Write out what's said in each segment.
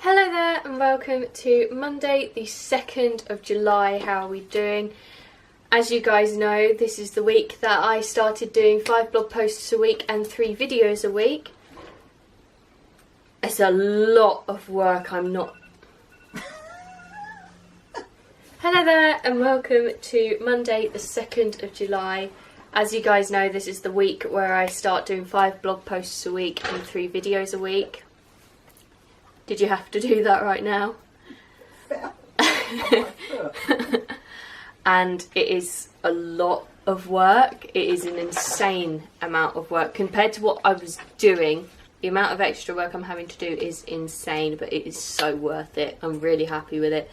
Hello there and welcome to Monday the 2nd of July. How are we doing? As you guys know, this is the week that I started doing 5 blog posts a week and 3 videos a week. It's a lot of work, I'm not... Hello there and welcome to Monday the 2nd of July. As you guys know, this is the week where I start doing 5 blog posts a week and 3 videos a week. Did you have to do that right now? And it is a lot of work. It is an insane amount of work. Compared to what I was doing, the amount of extra work I'm having to do is insane, but it is so worth it. I'm really happy with it.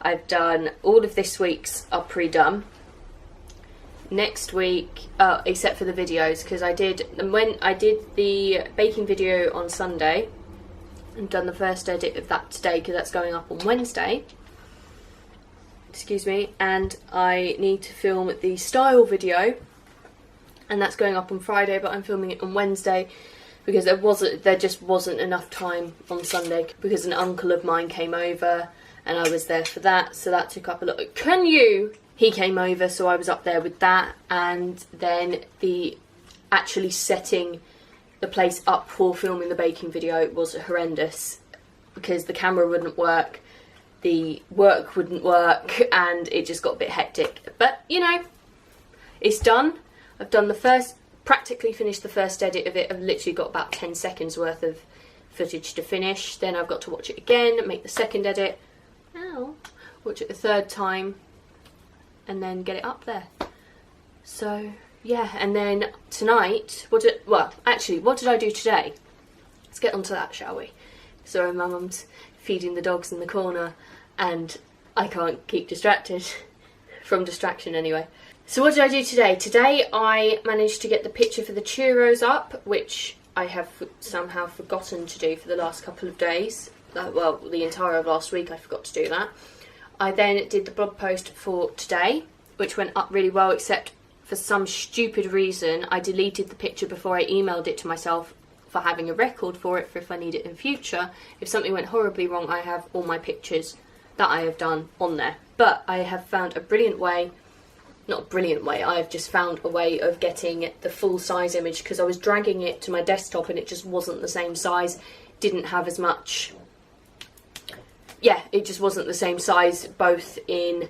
I've done all of this week's are pre-done. Next week, except for the videos, because when I did the baking video on Sunday, I've done the first edit of that today because that's going up on Wednesday. Excuse me. And I need to film the style video, and that's going up on Friday, but I'm filming it on Wednesday because there just wasn't enough time on Sunday because an uncle of mine came over and I was there for that, so that took up a lot. He came over, so I was up there with that, and then actually setting the place up for filming the baking video was horrendous because the camera wouldn't work, the work wouldn't work, and it just got a bit hectic. But you know, it's done. I've done practically finished the first edit of it. I've literally got about 10 seconds worth of footage to finish. Then I've got to watch it again, make the second edit, watch it the third time, and then get it up there. So yeah, and then tonight, what did I do today? Let's get onto that, shall we? Sorry, my mum's feeding the dogs in the corner and I can't keep distracted from distraction anyway. So what did I do today? Today I managed to get the picture for the churros up, which I have somehow forgotten to do for the last couple of days. Well, the entire of last week I forgot to do that. I then did the blog post for today, which went up really well, except for some stupid reason, I deleted the picture before I emailed it to myself for having a record for it for if I need it in future. If something went horribly wrong, I have all my pictures that I have done on there. But I have found a brilliant way, not a brilliant way, I have just found a way of getting the full size image because I was dragging it to my desktop and it just wasn't the same size, didn't have as much, it just wasn't the same size, both in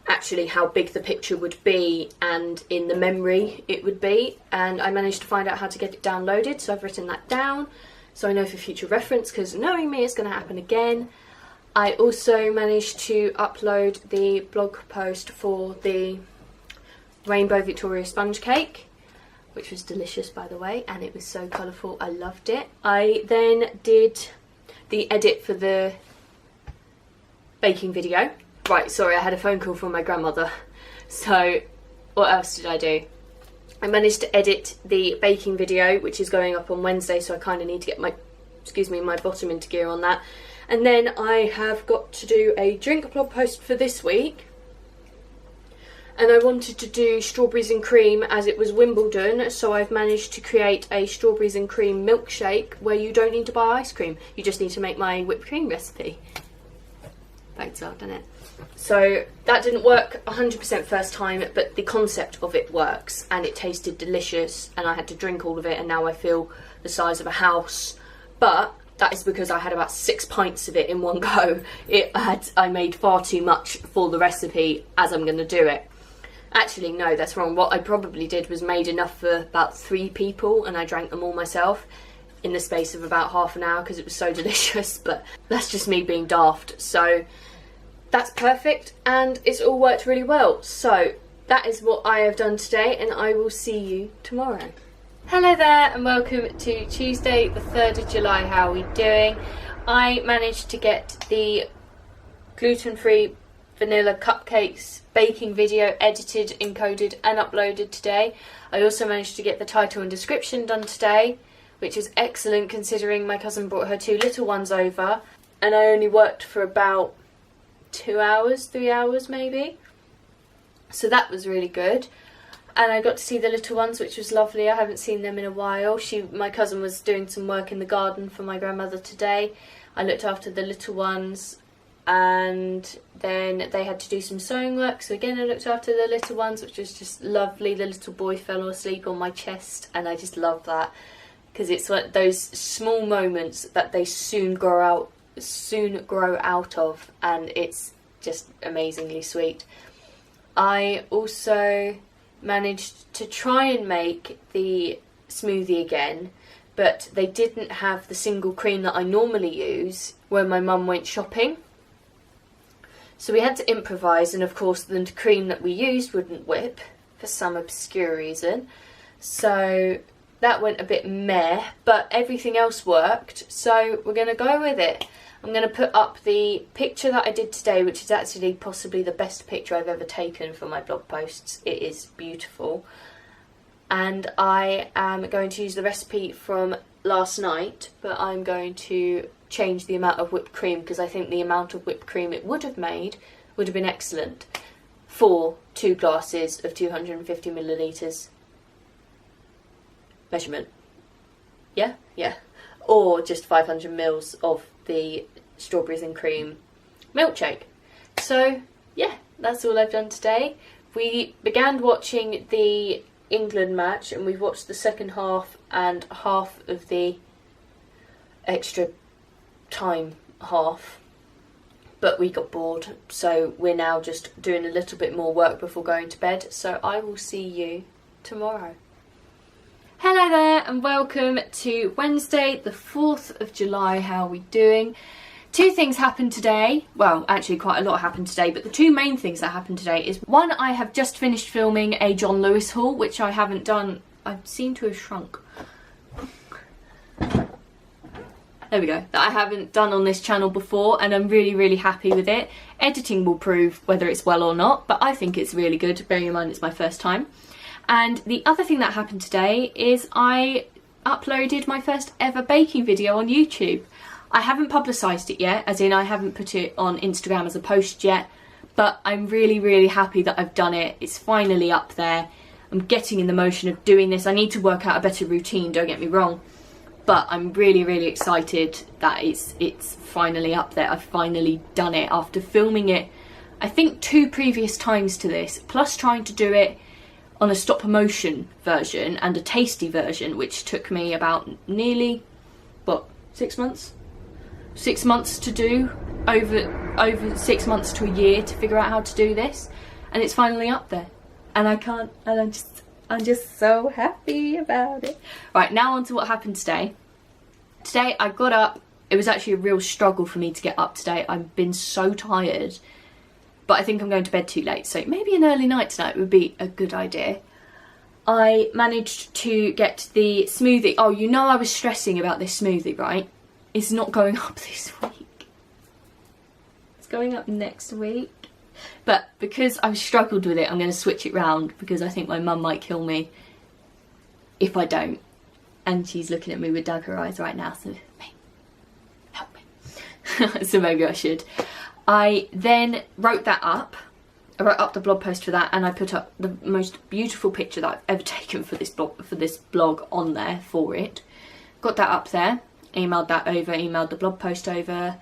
actually how big the picture would be and in the memory it would be, and I managed to find out how to get it downloaded, so I've written that down so I know for future reference, because knowing me it's going to happen again. I also managed to upload the blog post for the Rainbow Victoria sponge cake, which was delicious by the way, and it was so colourful, I loved it. I then did the edit for the baking video. Right, sorry, I had a phone call from my grandmother. So, what else did I do? I managed to edit the baking video, which is going up on Wednesday, so I kind of need to get my bottom into gear on that. And then I have got to do a drink blog post for this week. And I wanted to do strawberries and cream as it was Wimbledon, so I've managed to create a strawberries and cream milkshake where you don't need to buy ice cream. You just need to make my whipped cream recipe. Thanks, well done it. So that didn't work 100% first time, but the concept of it works and it tasted delicious, and I had to drink all of it and now I feel the size of a house. But that is because I had about 6 pints of it in one go. I made far too much for the recipe as I'm going to do it. Actually, no, that's wrong. What I probably did was made enough for about 3 people and I drank them all myself in the space of about half an hour because it was so delicious, but that's just me being daft. So that's perfect and it's all worked really well. So that is what I have done today, and I will see you tomorrow. Hello there and welcome to Tuesday the 3rd of July. How are we doing? I managed to get the gluten-free vanilla cupcakes baking video edited, encoded and uploaded today. I also managed to get the title and description done today, which was excellent considering my cousin brought her 2 little ones over and I only worked for about 2 hours, 3 hours maybe. So that was really good. And I got to see the little ones, which was lovely. I haven't seen them in a while. My cousin was doing some work in the garden for my grandmother today. I looked after the little ones, and then they had to do some sewing work, so again I looked after the little ones, which was just lovely. The little boy fell asleep on my chest, and I just love that, because it's like those small moments that they soon grow out of, and it's just amazingly sweet. I also managed to try and make the smoothie again, but they didn't have the single cream that I normally use when my mum went shopping. So we had to improvise, and of course the cream that we used wouldn't whip for some obscure reason. So that went a bit meh, but everything else worked, so we're going to go with it. I'm going to put up the picture that I did today, which is actually possibly the best picture I've ever taken for my blog posts. It is beautiful. And I am going to use the recipe from last night, but I'm going to change the amount of whipped cream, because I think the amount of whipped cream it would have made would have been excellent for 2 glasses of 250 millilitres measurement. Yeah? Or just 500 mils of the strawberries and cream milkshake. So yeah, that's all I've done today. We began watching the England match, and we've watched the second half and half of the extra time half, but we got bored, so we're now just doing a little bit more work before going to bed. So I will see you tomorrow. Hello there, and welcome to Wednesday the 4th of July. How are we doing? 2 things happened today. Well, actually quite a lot happened today, but the 2 main things that happened today is, one, I have just finished filming a John Lewis haul, which I haven't done. I seem to have shrunk. There we go. That I haven't done on this channel before, and I'm really happy with it. Editing will prove whether it's well or not, but I think it's really good, bearing in mind it's my first time. And the other thing that happened today is I uploaded my first ever baking video on YouTube. I haven't publicised it yet, as in I haven't put it on Instagram as a post yet, but I'm really happy that I've done it. It's finally up there. I'm getting in the motion of doing this. I need to work out a better routine, don't get me wrong, but I'm really excited that it's finally up there. I've finally done it after filming it, I think 2 previous times to this, plus trying to do it on a stop motion version and a tasty version, which took me about nearly, what, 6 months? 6 months to do, over 6 months to a year to figure out how to do this, and it's finally up there, and I'm just so happy about it. Right, now on to what happened today. Today I got up. It was actually a real struggle for me to get up today. I've been so tired, but I think I'm going to bed too late, so maybe an early night tonight would be a good idea. I managed to get the smoothie. Oh, you know I was stressing about this smoothie, right? It's not going up this week. It's going up next week. But because I've struggled with it, I'm going to switch it round, because I think my mum might kill me if I don't. And she's looking at me with dagger eyes right now, so help me. So maybe I should. I then wrote that up. I wrote up the blog post for that, and I put up the most beautiful picture that I've ever taken for this blog on there for it. Got that up there. Emailed that over, emailed the blog post over.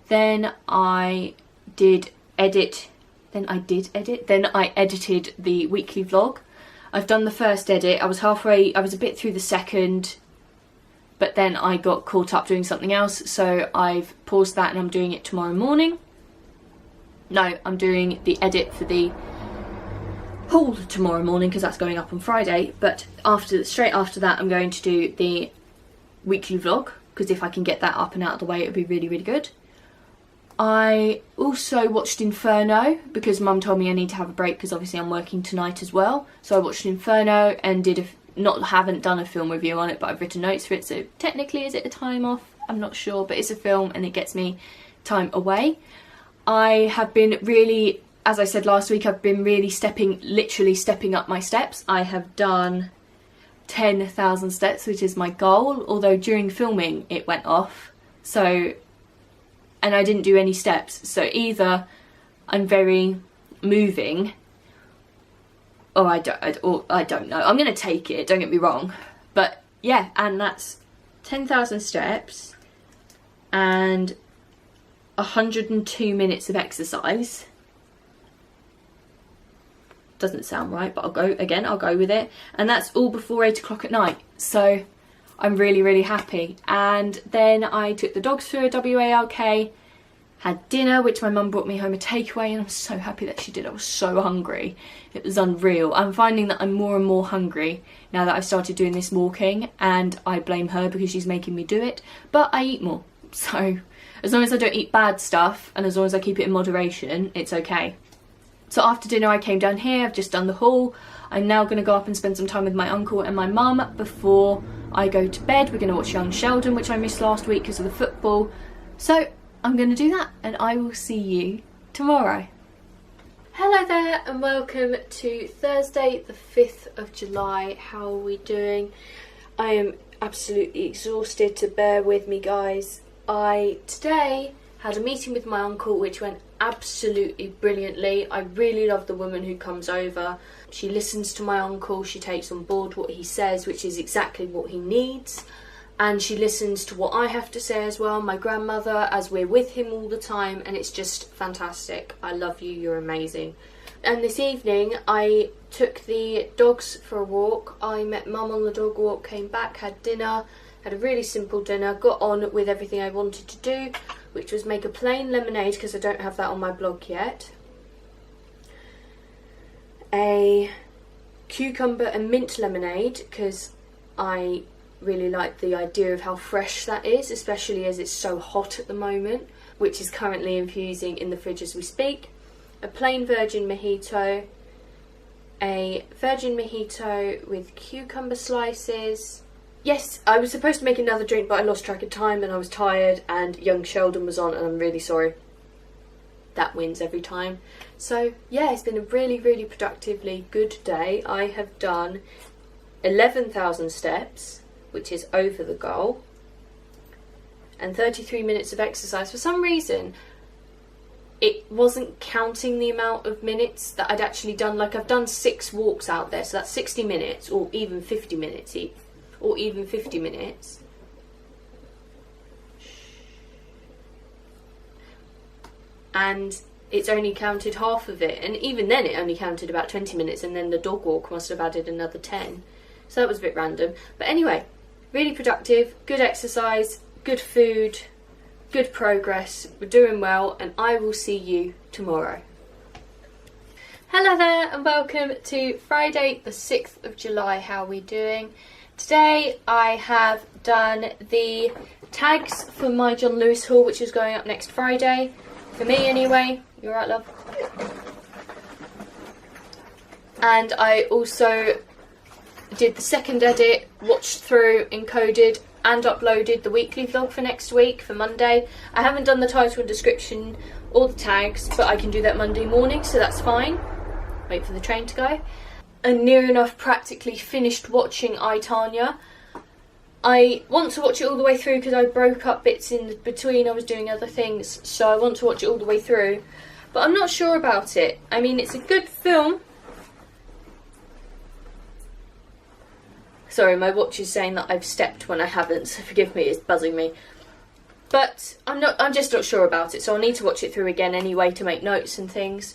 Then I did edit. Then I edited the weekly vlog. I've done the first edit. I was a bit through the second, but then I got caught up doing something else, so I've paused that and I'm doing it tomorrow morning. No, I'm doing the edit for the haul tomorrow morning, because that's going up on Friday, but straight after that I'm going to do the weekly vlog, because if I can get that up and out of the way, it would be really good. I also watched Inferno, because Mum told me I need to have a break, because obviously I'm working tonight as well. So I watched Inferno and haven't done a film review on it, but I've written notes for it, so technically is it a time off? I'm not sure, but it's a film and it gets me time away. I have been really, as I said last week, I've been really literally stepping up my steps. I have done 10,000 steps, which is my goal, although during filming it went off, so, and I didn't do any steps, so either I'm very moving, or I don't know. I'm gonna take it, don't get me wrong, but yeah, and that's 10,000 steps, and 102 minutes of exercise. Doesn't sound right, but I'll go with it. And that's all before 8 o'clock at night. So I'm really, really happy. And then I took the dogs through a WALK, had dinner, which my mum brought me home a takeaway, and I'm so happy that she did. I was so hungry. It was unreal. I'm finding that I'm more and more hungry now that I've started doing this walking, and I blame her because she's making me do it, but I eat more. So as long as I don't eat bad stuff, and as long as I keep it in moderation, it's okay. So after dinner I came down here, I've just done the haul. I'm now going to go up and spend some time with my uncle and my mum before I go to bed. We're going to watch Young Sheldon, which I missed last week because of the football. So I'm going to do that, and I will see you tomorrow. Hello there and welcome to Thursday the 5th of July. How are we doing? I am absolutely exhausted, so bear with me guys. I today had a meeting with my uncle which went absolutely brilliantly. I really love the woman who comes over. She listens to my uncle, she takes on board what he says, which is exactly what he needs, and she listens to what I have to say as well, my grandmother, as we're with him all the time, and it's just fantastic. I love you, you're amazing. And this evening I took the dogs for a walk. I met Mum on the dog walk, came back, had dinner, had a really simple dinner, got on with everything I wanted to do, which was make a plain lemonade because I don't have that on my blog yet, a cucumber and mint lemonade because I really like the idea of how fresh that is, especially as it's so hot at the moment, which is currently infusing in the fridge as we speak, a plain virgin mojito, a virgin mojito with cucumber slices. Yes, I was supposed to make another drink, but I lost track of time and I was tired, and Young Sheldon was on, and I'm really sorry. That wins every time. So yeah, it's been a really, really productively good day. I have done 11,000 steps, which is over the goal, and 33 minutes of exercise. For some reason, it wasn't counting the amount of minutes that I'd actually done. Like, I've done 6 walks out there, so that's 60 minutes, or even 50 minutes each. Or even 50 minutes. And it's only counted half of it, and even then it only counted about 20 minutes, and then the dog walk must have added another 10. So that was a bit random. But anyway, really productive, good exercise, good food, good progress. We're doing well, and I will see you tomorrow. Hello there and welcome to Friday the 6th of July. How are we doing? Today I have done the tags for my John Lewis haul, which is going up next Friday. For me anyway. You alright, love? And I also did the second edit, watched through, encoded and uploaded the weekly vlog for next week, for Monday. I haven't done the title and description or the tags, but I can do that Monday morning, so that's fine. Wait for the train to go. And near enough practically finished watching I, Tanya. I want to watch it all the way through because I broke up bits in between. I was doing other things, so I want to watch it all the way through. But I'm not sure about it. I mean, it's a good film. Sorry, my watch is saying that I've stepped when I haven't, so forgive me, it's buzzing me. But I'm just not sure about it, so I'll need to watch it through again anyway to make notes and things.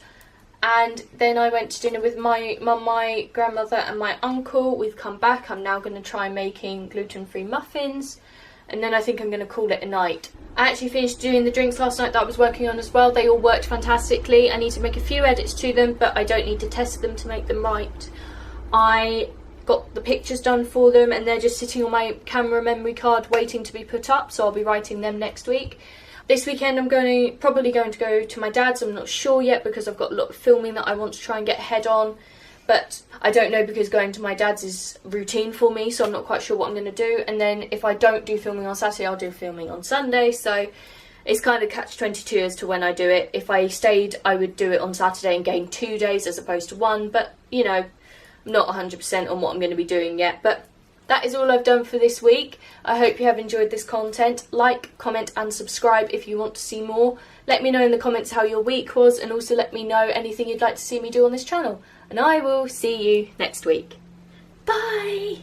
And then I went to dinner with my mum, my grandmother and my uncle. We've come back. I'm now going to try making gluten-free muffins. And then I think I'm going to call it a night. I actually finished doing the drinks last night that I was working on as well. They all worked fantastically. I need to make a few edits to them, but I don't need to test them to make them right. I got the pictures done for them and they're just sitting on my camera memory card waiting to be put up, so I'll be writing them next week. This weekend I'm probably going to go to my dad's. I'm not sure yet because I've got a lot of filming that I want to try and get ahead on. But I don't know because going to my dad's is routine for me, so I'm not quite sure what I'm going to do. And then if I don't do filming on Saturday, I'll do filming on Sunday. So it's kind of catch-22 as to when I do it. If I stayed, I would do it on Saturday and gain 2 days as opposed to 1. But, you know, I'm not 100% on what I'm going to be doing yet. But that is all I've done for this week. I hope you have enjoyed this content. Like, comment and subscribe if you want to see more. Let me know in the comments how your week was, and also let me know anything you'd like to see me do on this channel. And I will see you next week. Bye!